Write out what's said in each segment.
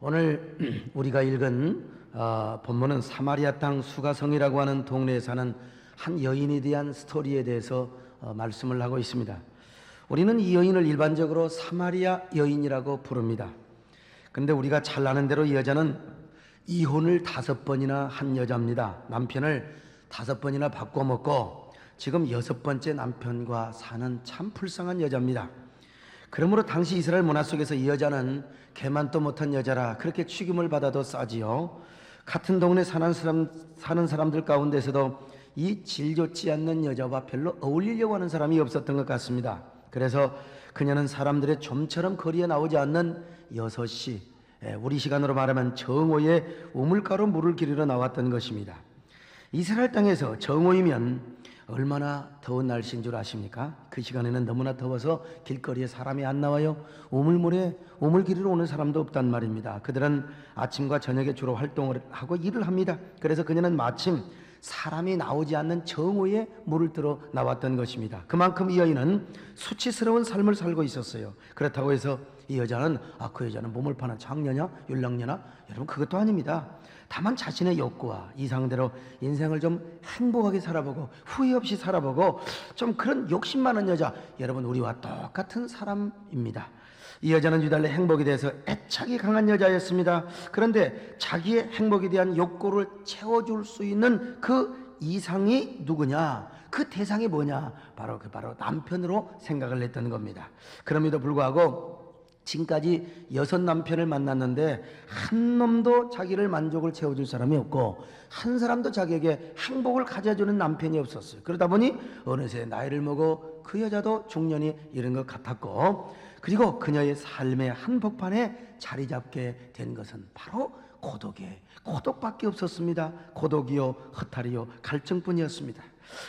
오늘 우리가 읽은 본문은 사마리아 땅 수가성이라고 하는 동네에 사는 한 여인에 대한 스토리에 대해서 말씀을 하고 있습니다. 우리는 이 여인을 일반적으로 사마리아 여인이라고 부릅니다. 그런데 우리가 잘 아는 대로 이 여자는 이혼을 5번이나 한 여자입니다. 남편을 5번이나 바꿔먹고 지금 6번째 남편과 사는 참 불쌍한 여자입니다. 그러므로 당시 이스라엘 문화 속에서 이 여자는 개만도 못한 여자라 그렇게 취급을 받아도 싸지요. 같은 동네 사는 사람들 가운데서도 이 질 좋지 않는 여자와 별로 어울리려고 하는 사람이 없었던 것 같습니다. 그래서 그녀는 사람들의 좀처럼 거리에 나오지 않는 6시, 우리 시간으로 말하면 정오에 우물가로 물을 기르러 나왔던 것입니다. 이스라엘 땅에서 정오이면 얼마나 더운 날씨인 줄 아십니까? 그 시간에는 너무나 더워서 길거리에 사람이 안 나와요. 우물물에 우물 기르러 오는 사람도 없단 말입니다. 그들은 아침과 저녁에 주로 활동을 하고 일을 합니다. 그래서 그녀는 마침 사람이 나오지 않는 정오에 물을 들어 나왔던 것입니다. 그만큼 이 여인은 수치스러운 삶을 살고 있었어요. 그렇다고 해서 이 여자는 그 여자는 몸을 파는 장녀냐 율랑녀냐, 여러분 그것도 아닙니다. 다만 자신의 욕구와 이상대로 인생을 좀 행복하게 살아보고 후회 없이 살아보고 좀 그런 욕심 많은 여자, 여러분 우리와 똑같은 사람입니다. 이 여자는 유달리 행복에 대해서 애착이 강한 여자였습니다. 그런데 자기의 행복에 대한 욕구를 채워줄 수 있는 그 이상이 누구냐? 그 대상이 뭐냐? 바로 남편으로 생각을 했던 겁니다. 그럼에도 불구하고 지금까지 6 남편을 만났는데 한 놈도 자기를 만족을 채워줄 사람이 없고 한 사람도 자기에게 행복을 가져주는 남편이 없었어요. 그러다 보니 어느새 나이를 먹어 그 여자도 중년이 이른 것 같았고, 그리고 그녀의 삶의 한복판에 자리 잡게 된 것은 바로 고독밖에 없었습니다. 고독이요, 허탈이요, 갈증뿐이었습니다.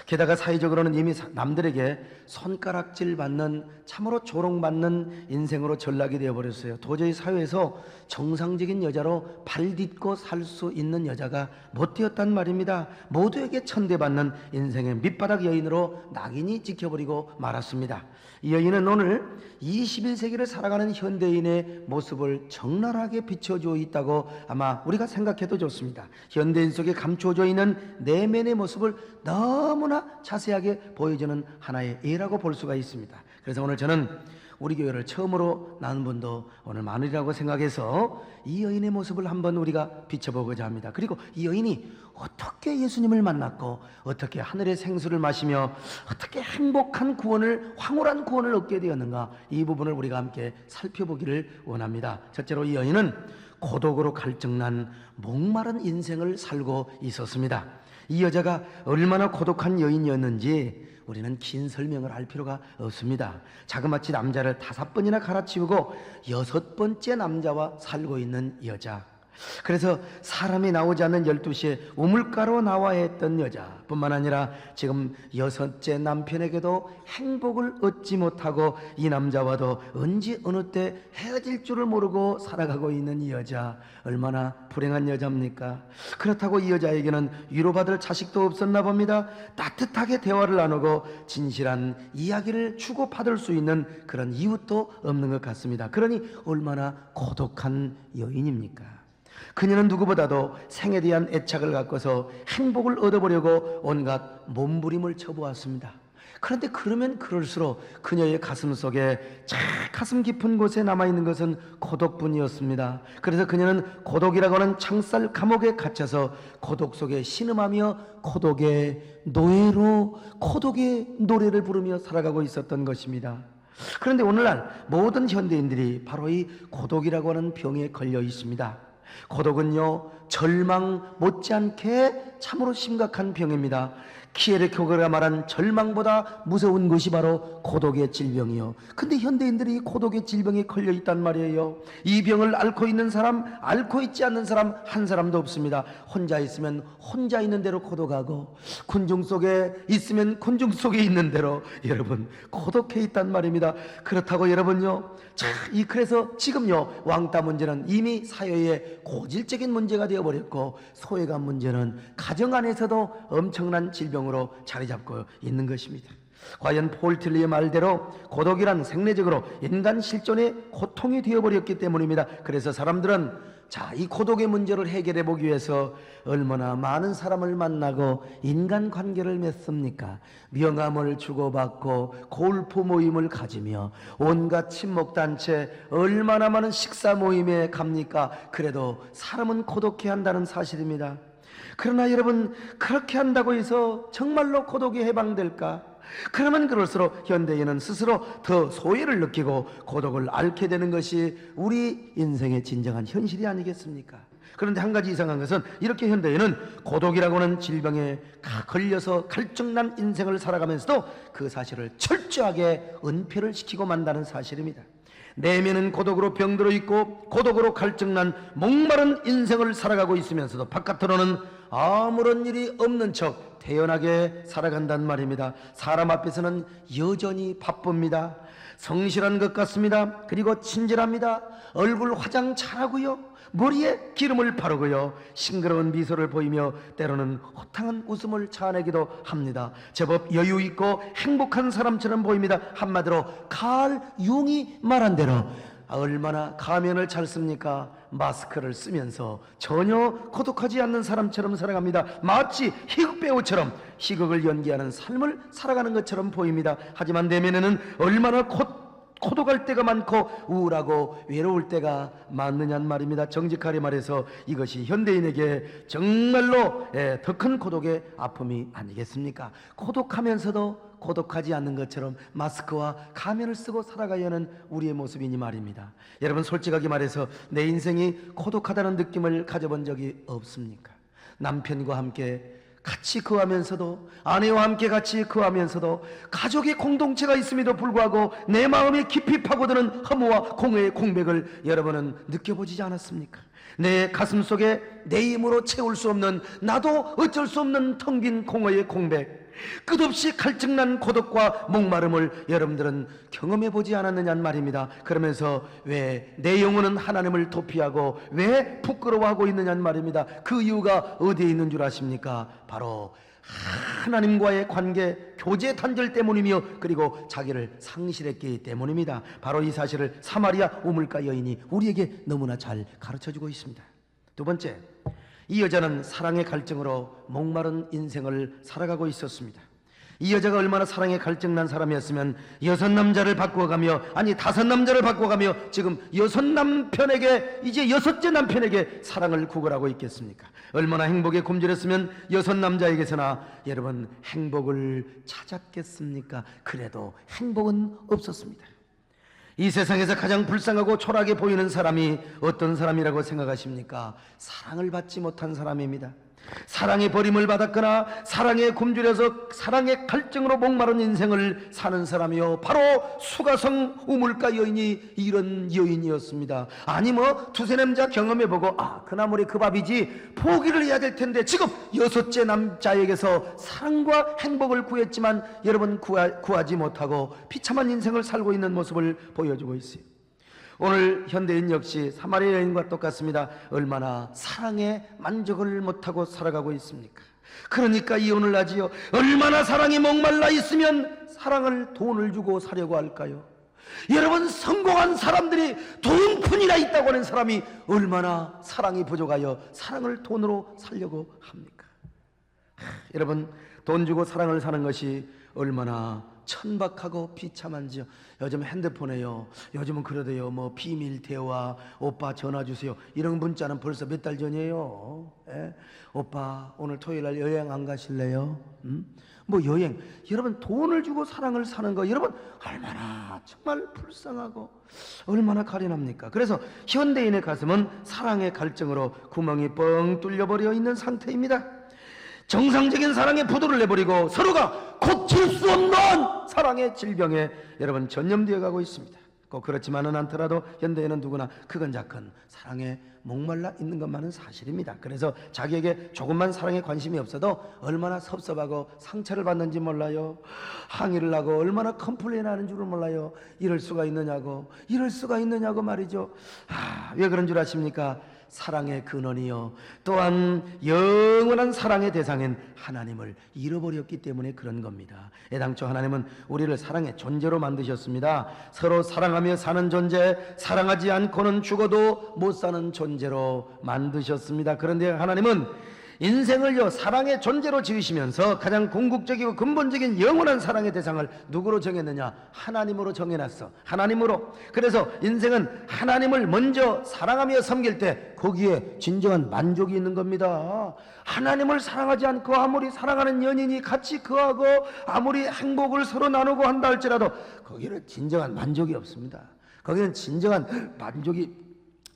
게다가 사회적으로는 이미 남들에게 손가락질 받는, 참으로 조롱받는 인생으로 전락이 되어버렸어요. 도저히 사회에서 정상적인 여자로 발딛고 살 수 있는 여자가 못 되었단 말입니다. 모두에게 천대받는 인생의 밑바닥 여인으로 낙인이 찍혀버리고 말았습니다. 이 여인은 오늘 21세기를 살아가는 현대인의 모습을 적나라하게 비춰주어 있다고 아마 우리가 생각해도 좋습니다. 현대인 속에 감춰져 있는 내면의 모습을 너무나 자세하게 보여주는 하나의 예라고 볼 수가 있습니다. 그래서 오늘 저는 우리 교회를 처음으로 나눈 분도 오늘 많으리라고 생각해서 이 여인의 모습을 한번 우리가 비춰보고자 합니다. 그리고 이 여인이 어떻게 예수님을 만났고 어떻게 하늘의 생수를 마시며 어떻게 행복한 구원을, 황홀한 구원을 얻게 되었는가, 이 부분을 우리가 함께 살펴보기를 원합니다. 첫째로 이 여인은 고독으로 갈증난 목마른 인생을 살고 있었습니다. 이 여자가 얼마나 고독한 여인이었는지 우리는 긴 설명을 할 필요가 없습니다. 자그마치 남자를 5번이나 갈아치우고 6번째 남자와 살고 있는 여자, 그래서 사람이 나오지 않는 12시에 우물가로 나와야 했던 여자뿐만 아니라 지금 6째 남편에게도 행복을 얻지 못하고 이 남자와도 언제 어느 때 헤어질 줄을 모르고 살아가고 있는 이 여자, 얼마나 불행한 여자입니까? 그렇다고 이 여자에게는 위로받을 자식도 없었나 봅니다. 따뜻하게 대화를 나누고 진실한 이야기를 주고받을 수 있는 그런 이웃도 없는 것 같습니다. 그러니 얼마나 고독한 여인입니까? 그녀는 누구보다도 생에 대한 애착을 갖고서 행복을 얻어보려고 온갖 몸부림을 쳐보았습니다. 그런데 그러면 그럴수록 그녀의 가슴 속에 가슴 깊은 곳에 남아있는 것은 고독뿐이었습니다. 그래서 그녀는 고독이라고 하는 창살 감옥에 갇혀서 고독 속에 신음하며 고독의 노예로 고독의 노래를 부르며 살아가고 있었던 것입니다. 그런데 오늘날 모든 현대인들이 바로 이 고독이라고 하는 병에 걸려 있습니다. 고독은요, 절망 못지않게 참으로 심각한 병입니다. 키에르케고르가 말한 절망보다 무서운 것이 바로 고독의 질병이요. 근데 현대인들이 고독의 질병에 걸려 있단 말이에요. 이 병을 앓고 있는 사람, 앓고 있지 않는 사람 한 사람도 없습니다. 혼자 있으면 혼자 있는 대로 고독하고, 군중 속에 있으면 군중 속에 있는 대로 여러분 고독해 있단 말입니다. 그렇다고 여러분요, 그래서 지금요, 왕따 문제는 이미 사회의 고질적인 문제가 되어버렸고, 소외감 문제는 가정 안에서도 엄청난 질병으로 자리 잡고 있는 것입니다. 과연 폴 틸리의 말대로 고독이란 생리적으로 인간 실존의 고통이 되어버렸기 때문입니다. 그래서 사람들은 이 고독의 문제를 해결해 보기 위해서 얼마나 많은 사람을 만나고 인간관계를 맺습니까? 명함을 주고받고 골프 모임을 가지며 온갖 친목단체, 얼마나 많은 식사 모임에 갑니까? 그래도 사람은 고독해한다는 사실입니다. 그러나 여러분, 그렇게 한다고 해서 정말로 고독이 해방될까? 그러면 그럴수록 현대인은 스스로 더 소외를 느끼고 고독을 앓게 되는 것이 우리 인생의 진정한 현실이 아니겠습니까? 그런데 한 가지 이상한 것은 이렇게 현대인은 고독이라고 하는 질병에 걸려서 갈증난 인생을 살아가면서도 그 사실을 철저하게 은폐를 시키고 만다는 사실입니다. 내면은 고독으로 병들어 있고 고독으로 갈증난 목마른 인생을 살아가고 있으면서도 바깥으로는 아무런 일이 없는 척 태연하게 살아간단 말입니다. 사람 앞에서는 여전히 바쁩니다. 성실한 것 같습니다. 그리고 친절합니다. 얼굴 화장 잘하고요, 머리에 기름을 바르고요, 싱그러운 미소를 보이며 때로는 호탕한 웃음을 자아내기도 합니다. 제법 여유 있고 행복한 사람처럼 보입니다. 한마디로 칼 융이 말한 대로 얼마나 가면을 잘 씁니까? 마스크를 쓰면서 전혀 고독하지 않는 사람처럼 살아갑니다. 마치 희극 배우처럼 희극을 연기하는 삶을 살아가는 것처럼 보입니다. 하지만 내면에는 얼마나 고독할 때가 많고 우울하고 외로울 때가 많느냐는 말입니다. 정직하게 말해서 이것이 현대인에게 정말로 더 큰 고독의 아픔이 아니겠습니까? 고독하면서도 고독하지 않는 것처럼 마스크와 가면을 쓰고 살아가야 하는 우리의 모습이니 말입니다. 여러분, 솔직하게 말해서 내 인생이 고독하다는 느낌을 가져본 적이 없습니까? 남편과 함께 같이 거하면서도, 아내와 함께 같이 거하면서도, 가족의 공동체가 있음에도 불구하고 내 마음에 깊이 파고드는 허무와 공허의 공백을 여러분은 느껴보지 않았습니까? 내 가슴 속에 내 힘으로 채울 수 없는, 나도 어쩔 수 없는 텅 빈 공허의 공백, 끝없이 갈증난 고독과 목마름을 여러분들은 경험해 보지 않았느냐는 말입니다. 그러면서 왜 내 영혼은 하나님을 도피하고 왜 부끄러워하고 있느냐는 말입니다. 그 이유가 어디에 있는 줄 아십니까? 바로 하나님과의 관계, 교제 단절 때문이며 그리고 자기를 상실했기 때문입니다. 바로 이 사실을 사마리아 우물가 여인이 우리에게 너무나 잘 가르쳐주고 있습니다. 두 번째, 이 여자는 사랑의 갈증으로 목마른 인생을 살아가고 있었습니다. 이 여자가 얼마나 사랑에 갈증난 사람이었으면 6남자를 바꿔가며, 아니 5남자를 바꿔가며 지금 6남편에게, 이제 6째 남편에게 사랑을 구걸하고 있겠습니까? 얼마나 행복에 굶주렸으면 6남자에게서나 여러분 행복을 찾았겠습니까? 그래도 행복은 없었습니다. 이 세상에서 가장 불쌍하고 초라하게 보이는 사람이 어떤 사람이라고 생각하십니까? 사랑을 받지 못한 사람입니다. 사랑의 버림을 받았거나 사랑에 굶주려서 사랑의 갈증으로 목마른 인생을 사는 사람이요, 바로 수가성 우물가 여인이 이런 여인이었습니다. 아니 두세 남자 경험해보고 그 나물이 그 밥이지 포기를 해야 될 텐데 지금 6째 남자에게서 사랑과 행복을 구했지만 여러분 구하지 못하고 비참한 인생을 살고 있는 모습을 보여주고 있어요. 오늘 현대인 역시 사마리아 여인과 똑같습니다. 얼마나 사랑에 만족을 못하고 살아가고 있습니까? 그러니까 이혼을 하지요. 얼마나 사랑에 목말라 있으면 사랑을 돈을 주고 사려고 할까요? 여러분, 성공한 사람들이 돈뿐이나 있다고 하는 사람이 얼마나 사랑이 부족하여 사랑을 돈으로 살려고 합니까? 여러분, 돈 주고 사랑을 사는 것이 얼마나 천박하고 비참한지요. 요즘 핸드폰에요, 요즘은 그러대요, 비밀 대화, 오빠 전화 주세요, 이런 문자는 벌써 몇 달 전이에요. 오빠 오늘 토요일날 여행 안 가실래요? 여행. 여러분, 돈을 주고 사랑을 사는 거 여러분 얼마나 정말 불쌍하고 얼마나 가련합니까? 그래서 현대인의 가슴은 사랑의 갈증으로 구멍이 뻥 뚫려버려 있는 상태입니다. 정상적인 사랑의 부도를 내버리고 서로가 고칠 수 없는 사랑의 질병에 여러분 전염되어 가고 있습니다. 꼭 그렇지만은 않더라도 현대인은 누구나 크건 작건 사랑에 목말라 있는 것만은 사실입니다. 그래서 자기에게 조금만 사랑에 관심이 없어도 얼마나 섭섭하고 상처를 받는지 몰라요. 항의를 하고 얼마나 컴플레인 하는 줄을 몰라요. 이럴 수가 있느냐고 말이죠. 왜 그런 줄 아십니까? 사랑의 근원이요 또한 영원한 사랑의 대상인 하나님을 잃어버렸기 때문에 그런 겁니다. 애당초 하나님은 우리를 사랑의 존재로 만드셨습니다. 서로 사랑하며 사는 존재, 사랑하지 않고는 죽어도 못 사는 존재로 만드셨습니다. 그런데 하나님은 인생을요 사랑의 존재로 지으시면서 가장 궁극적이고 근본적인 영원한 사랑의 대상을 누구로 정했느냐? 하나님으로 정해놨어. 하나님으로. 그래서 인생은 하나님을 먼저 사랑하며 섬길 때 거기에 진정한 만족이 있는 겁니다. 하나님을 사랑하지 않고 아무리 사랑하는 연인이 같이 거하고 아무리 행복을 서로 나누고 한다 할지라도 거기는 진정한 만족이 없습니다. 거기는 진정한 만족이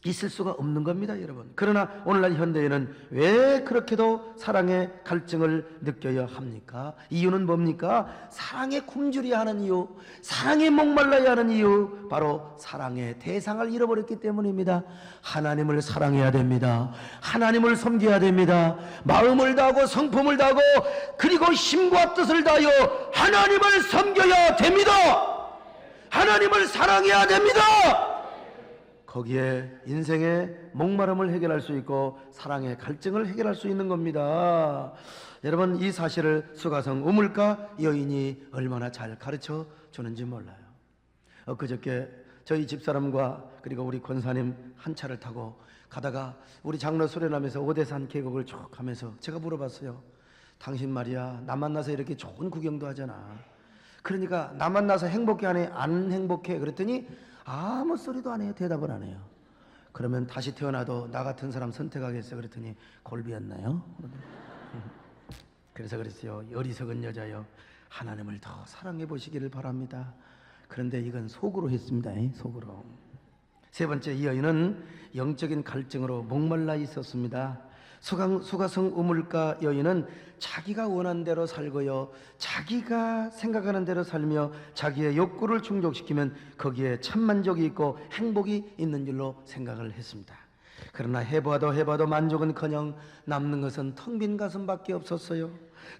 있을 수가 없는 겁니다, 여러분. 그러나 오늘날 현대에는 왜 그렇게도 사랑의 갈증을 느껴야 합니까? 이유는 뭡니까? 사랑에 굶주려야 하는 이유, 사랑에 목말라야 하는 이유, 바로 사랑의 대상을 잃어버렸기 때문입니다. 하나님을 사랑해야 됩니다. 하나님을 섬겨야 됩니다. 마음을 다하고 성품을 다하고 그리고 힘과 뜻을 다하여 하나님을 섬겨야 됩니다. 하나님을 사랑해야 됩니다. 거기에 인생의 목마름을 해결할 수 있고 사랑의 갈증을 해결할 수 있는 겁니다. 여러분, 이 사실을 수가성 우물가 여인이 얼마나 잘 가르쳐 주는지 몰라요. 엊그저께 저희 집사람과 그리고 우리 권사님 한 차를 타고 가다가 우리 장로 수련하면서 오대산 계곡을 쭉 가면서 제가 물어봤어요. 당신 말이야, 나 만나서 이렇게 좋은 구경도 하잖아. 그러니까 나 만나서 행복해 하네? 안 행복해? 그랬더니 아무 소리도 안 해요. 대답을 안 해요. 그러면 다시 태어나도 나 같은 사람 선택하겠어요? 그랬더니 골비였나요? 그래서 그랬어요. 어리석은 여자여, 하나님을 더 사랑해 보시기를 바랍니다. 그런데 이건 속으로 했습니다. 속으로. 세 번째, 이 여인은 영적인 갈증으로 목말라 있었습니다. 수가성 우물가 여인은 자기가 원한 대로 살고요, 자기가 생각하는 대로 살며 자기의 욕구를 충족시키면 거기에 참만족이 있고 행복이 있는 줄로 생각을 했습니다. 그러나 해봐도 만족은커녕 남는 것은 텅 빈 가슴밖에 없었어요.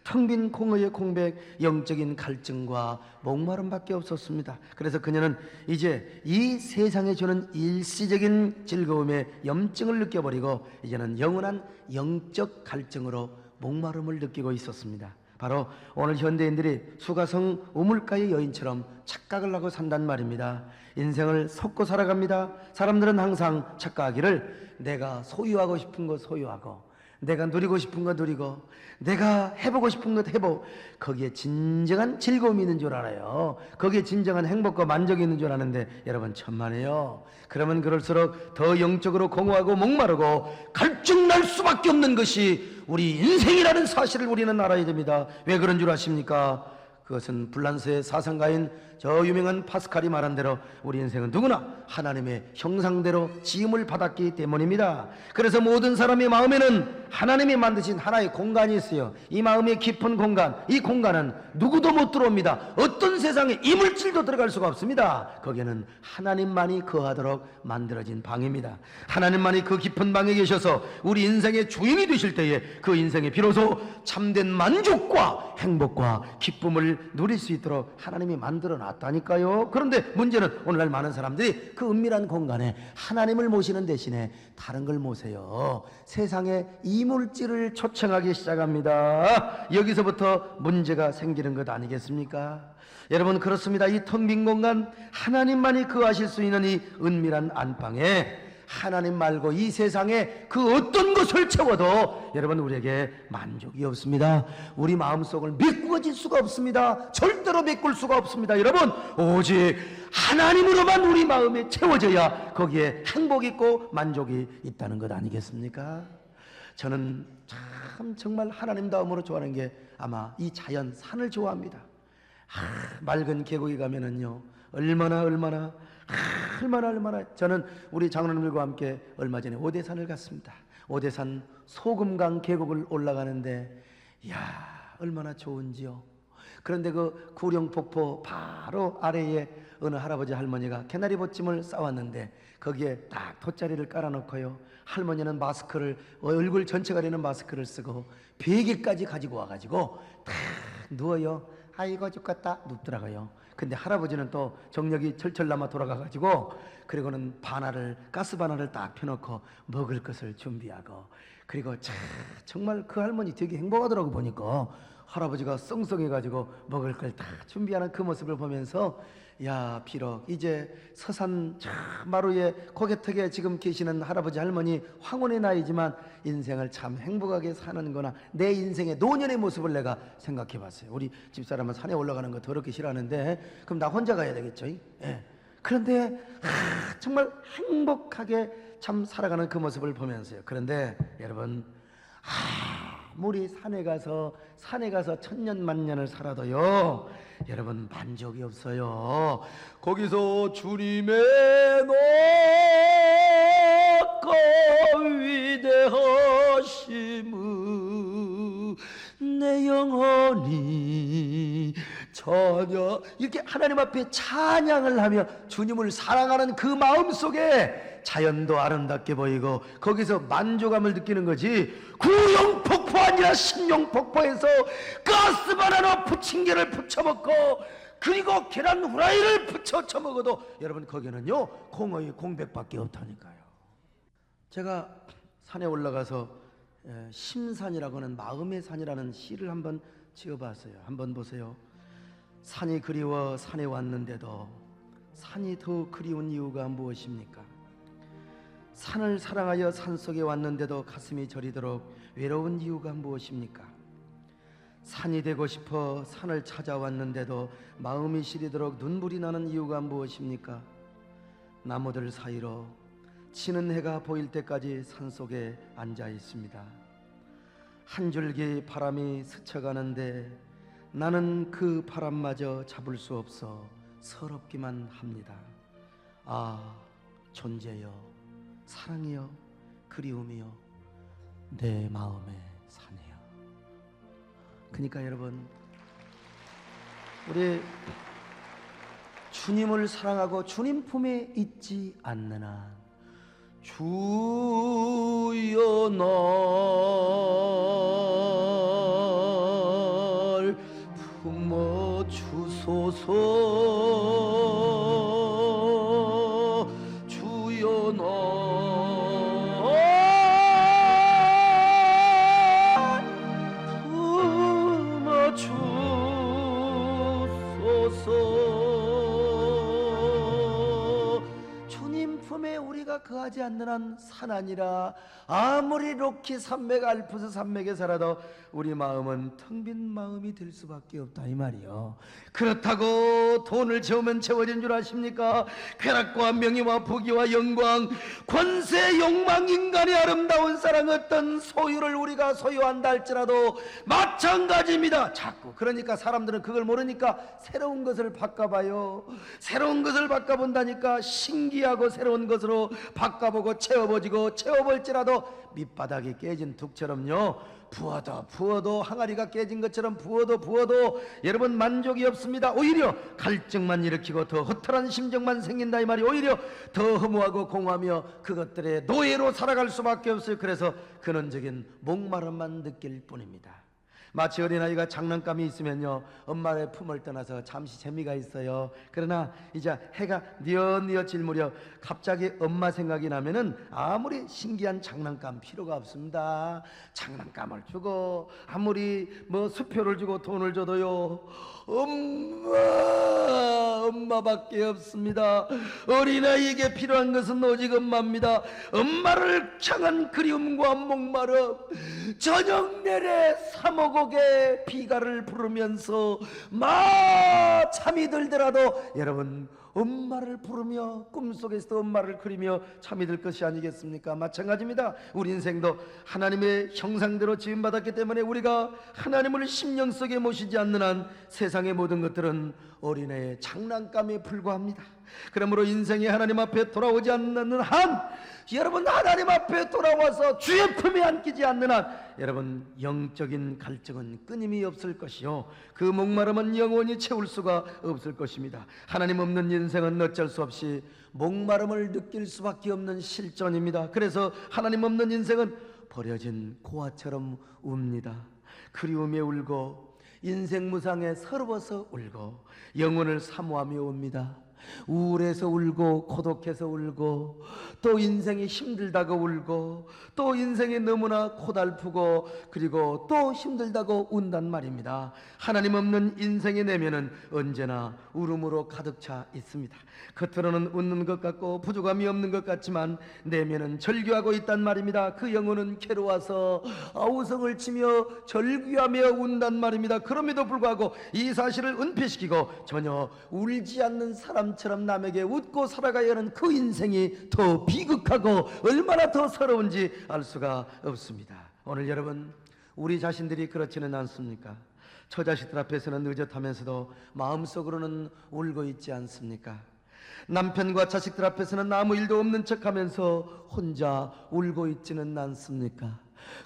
텅 빈 공허의 공백, 영적인 갈증과 목마름밖에 없었습니다. 그래서 그녀는 이제 이 세상에 주는 일시적인 즐거움에 염증을 느껴버리고 이제는 영원한 영적 갈증으로 목마름을 느끼고 있었습니다. 바로 오늘 현대인들이 수가성 우물가의 여인처럼 착각을 하고 산단 말입니다. 인생을 섞고 살아갑니다. 사람들은 항상 착각하기를 내가 소유하고 싶은 거 소유하고, 내가 누리고 싶은 거 누리고, 내가 해보고 싶은 것 해보고, 거기에 진정한 즐거움이 있는 줄 알아요. 거기에 진정한 행복과 만족이 있는 줄 아는데 여러분 천만에요. 그러면 그럴수록 더 영적으로 공허하고 목마르고 갈증날 수밖에 없는 것이 우리 인생이라는 사실을 우리는 알아야 됩니다. 왜 그런 줄 아십니까? 그것은 불란스의 사상가인 저 유명한 파스칼이 말한 대로 우리 인생은 누구나 하나님의 형상대로 지음을 받았기 때문입니다. 그래서 모든 사람의 마음에는 하나님이 만드신 하나의 공간이 있어요. 이 마음의 깊은 공간, 이 공간은 누구도 못 들어옵니다. 어떤 세상에 이물질도 들어갈 수가 없습니다. 거기에는 하나님만이 거하도록 만들어진 방입니다. 하나님만이 그 깊은 방에 계셔서 우리 인생의 주인이 되실 때에 그 인생에 비로소 참된 만족과 행복과 기쁨을 누릴 수 있도록 하나님이 만들어 놨다니까요. 그런데 문제는 오늘날 많은 사람들이 그 은밀한 공간에 하나님을 모시는 대신에 다른 걸 모세요. 세상의 이물질을 초청하기 시작합니다. 여기서부터 문제가 생기는 것 아니겠습니까? 여러분, 그렇습니다. 이 텅 빈 공간, 하나님만이 거하실 수 있는 이 은밀한 안방에 하나님 말고 이 세상에 그 어떤 것을 채워도 여러분 우리에게 만족이 없습니다. 우리 마음속을 메꾸어질 수가 없습니다. 절대로 메꿀 수가 없습니다. 여러분, 오직 하나님으로만 우리 마음에 채워져야 거기에 행복이 있고 만족이 있다는 것 아니겠습니까? 저는 참 정말 하나님 다음으로 좋아하는 게 아마 이 자연, 산을 좋아합니다. 맑은 계곡에 가면은요, 얼마나 저는 우리 장로님들과 함께 얼마 전에 오대산을 갔습니다. 오대산 소금강 계곡을 올라가는데 이야, 얼마나 좋은지요. 그런데 그 구룡폭포 바로 아래에 어느 할아버지 할머니가 개나리 보찜을 싸왔는데 거기에 딱 돗자리를 깔아놓고요, 할머니는 마스크를, 얼굴 전체 가리는 마스크를 쓰고 베개까지 가지고 와가지고 딱 누워요. 아이고 죽겠다 눕더라고요. 근데 할아버지는 또 정력이 철철 남아 돌아가가지고 그리고는 가스 바나를 딱 펴놓고 먹을 것을 준비하고, 그리고 정말 그 할머니 되게 행복하더라고. 보니까 할아버지가 썽썽해가지고 먹을 걸 다 준비하는 그 모습을 보면서, 야, 비록 이제 서산 저 마루에 고개턱에 지금 계시는 할아버지 할머니 황혼의 나이지만 인생을 참 행복하게 사는구나, 내 인생의 노년의 모습을 내가 생각해 봤어요. 우리 집사람은 산에 올라가는 거 더럽게 싫어하는데 그럼 나 혼자 가야 되겠죠? 예. 그런데 정말 행복하게 참 살아가는 그 모습을 보면서요. 그런데 여러분, 아무리 산에 가서 천년만년을 살아도요, 여러분 만족이 없어요. 거기서 주님의 높고 위대하심을 내 영혼이 전혀, 이렇게 하나님 앞에 찬양을 하며 주님을 사랑하는 그 마음 속에 자연도 아름답게 보이고 거기서 만족감을 느끼는 거지, 구룡폭포 아니라 신룡폭포에서 가스 바나나 부침개를 부쳐 먹고 그리고 계란 후라이를 부쳐 처먹어도 여러분 거기는요 공의 공백밖에 없다니까요. 제가 산에 올라가서 심산이라고 하는 마음의 산이라는 시를 한번 지어봤어요. 한번 보세요. 산이 그리워 산에 왔는데도 산이 더 그리운 이유가 무엇입니까? 산을 사랑하여 산속에 왔는데도 가슴이 저리도록 외로운 이유가 무엇입니까? 산이 되고 싶어 산을 찾아왔는데도 마음이 시리도록 눈물이 나는 이유가 무엇입니까? 나무들 사이로 지는 해가 보일 때까지 산속에 앉아 있습니다. 한 줄기 바람이 스쳐가는데 나는 그 바람마저 잡을 수 없어 서럽기만 합니다. 아, 존재여, 사랑이여, 그리움이여, 내 마음의 산이여. 그러니까 여러분, 우리 주님을 사랑하고 주님 품에 있지 않는 한 주여 날 품어 주소서. 주여 날 품어 주소서. 주님 품에 우리가 거하지 않는 한 산 아니라 아무리 로키 산맥 알프스 산맥에 살아도 우리 마음은 텅 빈 마음이 될 수밖에 없다 이 말이요. 그렇다고 돈을 채우면 채워진 줄 아십니까? 쾌락과 명예와 부귀와 영광, 권세, 욕망, 인간의 아름다운 사랑, 어떤 소유를 우리가 소유한다 할지라도 마찬가지입니다. 자꾸 그러니까 사람들은 그걸 모르니까 새로운 것을 바꿔봐요. 새로운 것을 바꿔본다니까 신기하고 새로운 것으로 바꿔보고 채워볼지라도 밑바닥이 깨진 둑처럼요, 부어도 항아리가 깨진 것처럼 부어도 여러분 만족이 없습니다. 오히려 갈증만 일으키고 더 허탈한 심정만 생긴다 이 말이. 오히려 더 허무하고 공허하며 그것들의 노예로 살아갈 수밖에 없어요. 그래서 근원적인 목마름만 느낄 뿐입니다. 마치 어린아이가 장난감이 있으면요, 엄마의 품을 떠나서 잠시 재미가 있어요. 그러나 이제 해가 뉘엿뉘엿질 무렵 갑자기 엄마 생각이 나면은 아무리 신기한 장난감 필요가 없습니다. 장난감을 주고 아무리 수표를 주고 돈을 줘도요, 엄마밖에 없습니다. 어린아이에게 필요한 것은 오직 엄마입니다. 엄마를 향한 그리움과 목마름, 저녁 내내 사모곡의 비가를 부르면서 잠이 들더라도 여러분 엄마를 부르며 꿈속에서도 엄마를 그리며 잠이 들 것이 아니겠습니까? 마찬가지입니다. 우리 인생도 하나님의 형상대로 지음받았기 때문에 우리가 하나님을 심령 속에 모시지 않는 한 세상의 모든 것들은 어린애의 장난감에 불과합니다. 그러므로 인생이 하나님 앞에 돌아오지 않는 한, 여러분 하나님 앞에 돌아와서 주의 품에 안기지 않는 한 여러분 영적인 갈증은 끊임이 없을 것이요, 그 목마름은 영원히 채울 수가 없을 것입니다. 하나님 없는 인생은 어쩔 수 없이 목마름을 느낄 수밖에 없는 실존입니다. 그래서 하나님 없는 인생은 버려진 고아처럼 웁니다. 그리움에 울고 인생 무상에 서러워서 울고 영혼을 사모하며 옵니다. 우울해서 울고 고독해서 울고 또 인생이 힘들다고 울고 또 인생이 너무나 고달프고 그리고 또 힘들다고 운단 말입니다. 하나님 없는 인생의 내면은 언제나 울음으로 가득 차 있습니다. 겉으로는 웃는 것 같고 부족함이 없는 것 같지만 내면은 절규하고 있단 말입니다. 그 영혼은 괴로워서 아우성을 치며 절규하며 운단 말입니다. 그럼에도 불구하고 이 사실을 은폐시키고 전혀 울지 않는 사람처럼 남에게 웃고 살아가야 하는 그 인생이 더 비극하고 얼마나 더 서러운지 알 수가 없습니다. 오늘 여러분, 우리 자신들이 그렇지는 않습니까? 처자식들 앞에서는 의젓하면서도 마음속으로는 울고 있지 않습니까? 남편과 자식들 앞에서는 아무 일도 없는 척하면서 혼자 울고 있지는 않습니까?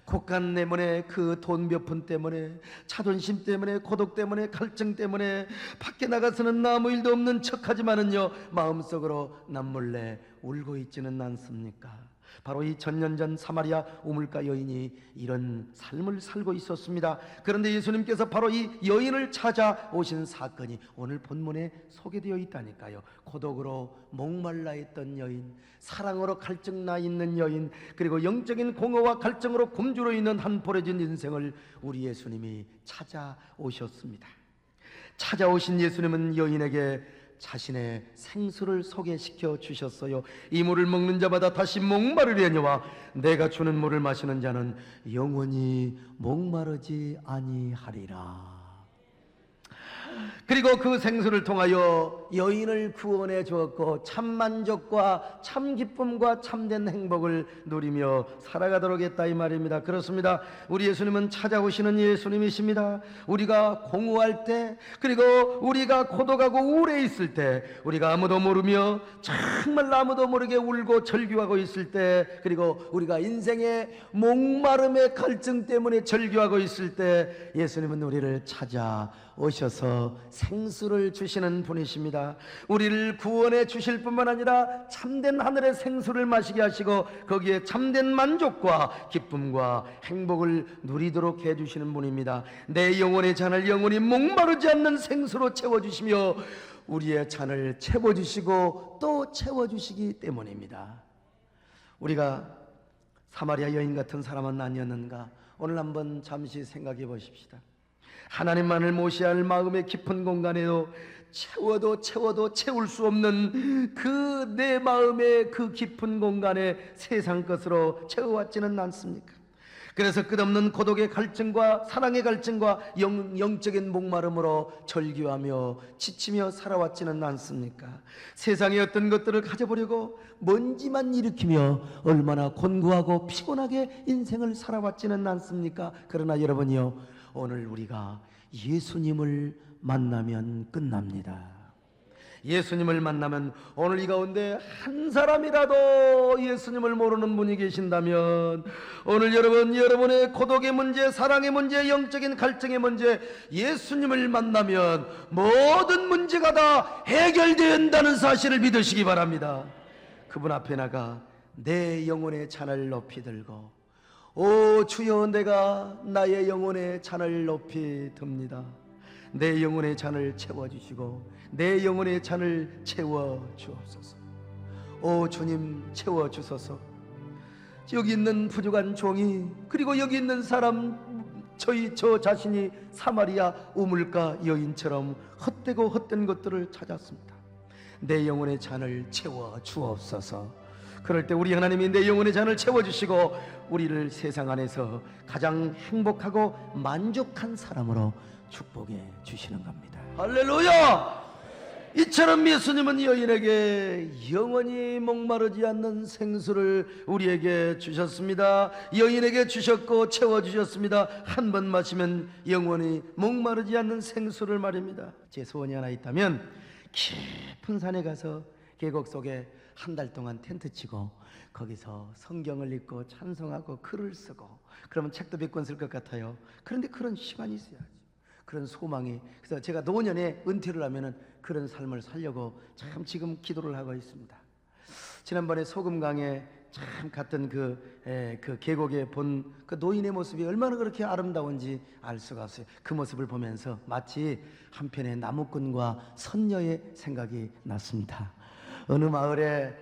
곡간 때문에, 그 돈 몇 푼 때문에, 자존심 때문에, 고독 때문에, 갈증 때문에 밖에 나가서는 아무 일도 없는 척하지만은요 마음속으로 남몰래 울고 있지는 않습니까? 바로 이 천년 전 사마리아 우물가 여인이 이런 삶을 살고 있었습니다. 그런데 예수님께서 바로 이 여인을 찾아오신 사건이 오늘 본문에 소개되어 있다니까요. 고독으로 목말라 있던 여인, 사랑으로 갈증나 있는 여인, 그리고 영적인 공허와 갈증으로 굶주려 있는 한포래진 인생을 우리 예수님이 찾아오셨습니다. 찾아오신 예수님은 여인에게 자신의 생수를 소개시켜 주셨어요. 이 물을 먹는 자마다 다시 목마르려니와 내가 주는 물을 마시는 자는 영원히 목마르지 아니하리라. 그리고 그 생수를 통하여 여인을 구원해 주었고 참 만족과 참 기쁨과 참된 행복을 누리며 살아가도록 했다 이 말입니다. 그렇습니다. 우리 예수님은 찾아오시는 예수님이십니다. 우리가 공허할 때, 그리고 우리가 고독하고 우울해 있을 때, 우리가 아무도 모르며 정말 아무도 모르게 울고 절규하고 있을 때, 그리고 우리가 인생의 목마름의 갈증 때문에 절규하고 있을 때 예수님은 우리를 찾아오셔서 생수를 주시는 분이십니다. 우리를 구원해 주실 뿐만 아니라 참된 하늘의 생수를 마시게 하시고 거기에 참된 만족과 기쁨과 행복을 누리도록 해주시는 분입니다. 내 영혼의 잔을 영원히 목마르지 않는 생수로 채워주시며 우리의 잔을 채워주시고 또 채워주시기 때문입니다. 우리가 사마리아 여인 같은 사람은 아니었는가? 오늘 한번 잠시 생각해 보십시다. 하나님만을 모시할 마음의 깊은 공간에도 채워도 채울 수 없는 그 내 마음의 그 깊은 공간에 세상 것으로 채워왔지는 않습니까? 그래서 끝없는 고독의 갈증과 사랑의 갈증과 영적인 목마름으로 절규하며 지치며 살아왔지는 않습니까? 세상의 어떤 것들을 가져보려고 먼지만 일으키며 얼마나 곤고하고 피곤하게 인생을 살아왔지는 않습니까? 그러나 여러분이요, 오늘 우리가 예수님을 만나면 끝납니다. 예수님을 만나면 오늘 이 가운데 한 사람이라도 예수님을 모르는 분이 계신다면 오늘 여러분의 고독의 문제, 사랑의 문제, 영적인 갈증의 문제, 예수님을 만나면 모든 문제가 다 해결된다는 사실을 믿으시기 바랍니다. 그분 앞에 나가 내 영혼의 잔을 높이 들고 오 주여, 내가 나의 영혼의 잔을 높이 듭니다. 내 영혼의 잔을 채워주시고 내 영혼의 잔을 채워주옵소서. 오 주님, 채워주소서. 여기 있는 부족한 종이, 그리고 여기 있는 사람, 저 자신이 사마리아 우물가 여인처럼 헛되고 헛된 것들을 찾았습니다. 내 영혼의 잔을 채워주옵소서. 그럴 때 우리 하나님이 내 영혼의 잔을 채워주시고 우리를 세상 안에서 가장 행복하고 만족한 사람으로 축복해 주시는 겁니다. 할렐루야! 이처럼 예수님은 여인에게 영원히 목마르지 않는 생수를 우리에게 주셨습니다. 여인에게 주셨고 채워주셨습니다. 한 번 마시면 영원히 목마르지 않는 생수를 말입니다. 제 소원이 하나 있다면 깊은 산에 가서 계곡 속에 한 달 동안 텐트 치고 거기서 성경을 읽고 찬송하고 글을 쓰고, 그러면 책도 100권 쓸 것 같아요. 그런데 그런 시간이 있어야지, 그런 소망이. 그래서 제가 노년에 은퇴를 하면은 그런 삶을 살려고 참 지금 기도를 하고 있습니다. 지난번에 소금강에 참 갔던 그 계곡에 본 그 노인의 모습이 얼마나 그렇게 아름다운지 알 수가 없어요. 그 모습을 보면서 마치 한편의 나무꾼과 선녀의 생각이 났습니다. 어느 마을에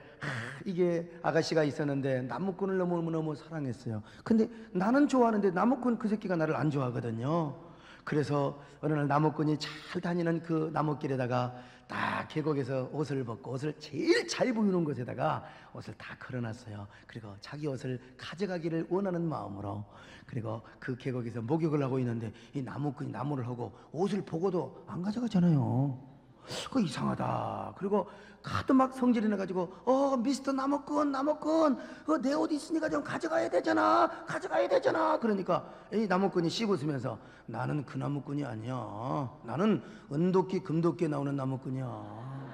이게 아가씨가 있었는데 나무꾼을 너무너무 사랑했어요. 근데 나는 좋아하는데 나무꾼 그 새끼가 나를 안 좋아하거든요. 그래서 어느 날 나무꾼이 잘 다니는 그 나무길에다가 딱 계곡에서 옷을 벗고 옷을 제일 잘 보이는 곳에다가 옷을 다 걸어놨어요. 그리고 자기 옷을 가져가기를 원하는 마음으로, 그리고 그 계곡에서 목욕을 하고 있는데 이 나무꾼이 나무를 하고 옷을 보고도 안 가져가잖아요. 그 이상하다. 그리고 하도 막 성질이 나가지고 미스터 나무꾼 내 옷 있으니까 좀 가져가야 되잖아. 그러니까 이 나무꾼이 씹으면서 나는 그 나무꾼이 아니야. 나는 은도끼 금도끼에 나오는 나무꾼이야.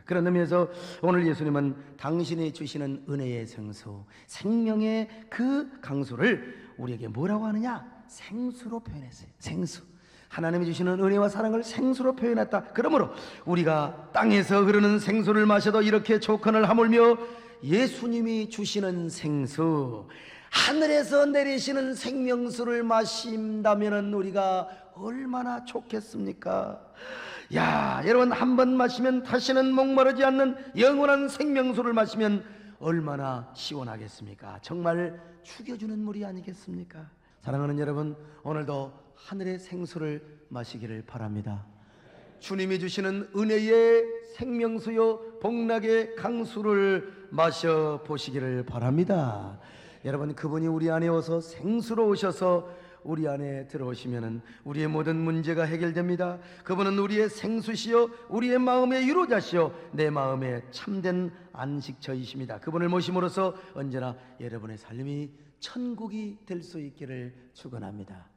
그런 의미에서 오늘 예수님은 당신이 주시는 은혜의 생수, 생명의 그 강수를 우리에게 뭐라고 하느냐? 생수로 표현했어요. 생수. 하나님이 주시는 은혜와 사랑을 생수로 표현했다. 그러므로 우리가 땅에서 흐르는 생수를 마셔도 이렇게 조건을 하물며 예수님이 주시는 생수, 하늘에서 내리시는 생명수를 마신다면 우리가 얼마나 좋겠습니까? 야, 여러분, 한 번 마시면 다시는 목마르지 않는 영원한 생명수를 마시면 얼마나 시원하겠습니까? 정말 죽여주는 물이 아니겠습니까? 사랑하는 여러분, 오늘도 하늘의 생수를 마시기를 바랍니다. 주님이 주시는 은혜의 생명수요 복락의 강수를 마셔보시기를 바랍니다. 여러분, 그분이 우리 안에 오서 생수로 오셔서 우리 안에 들어오시면 우리의 모든 문제가 해결됩니다. 그분은 우리의 생수시요 우리의 마음의 위로자시요 내 마음의 참된 안식처이십니다. 그분을 모심으로써 언제나 여러분의 삶이 천국이 될 수 있기를 축원합니다.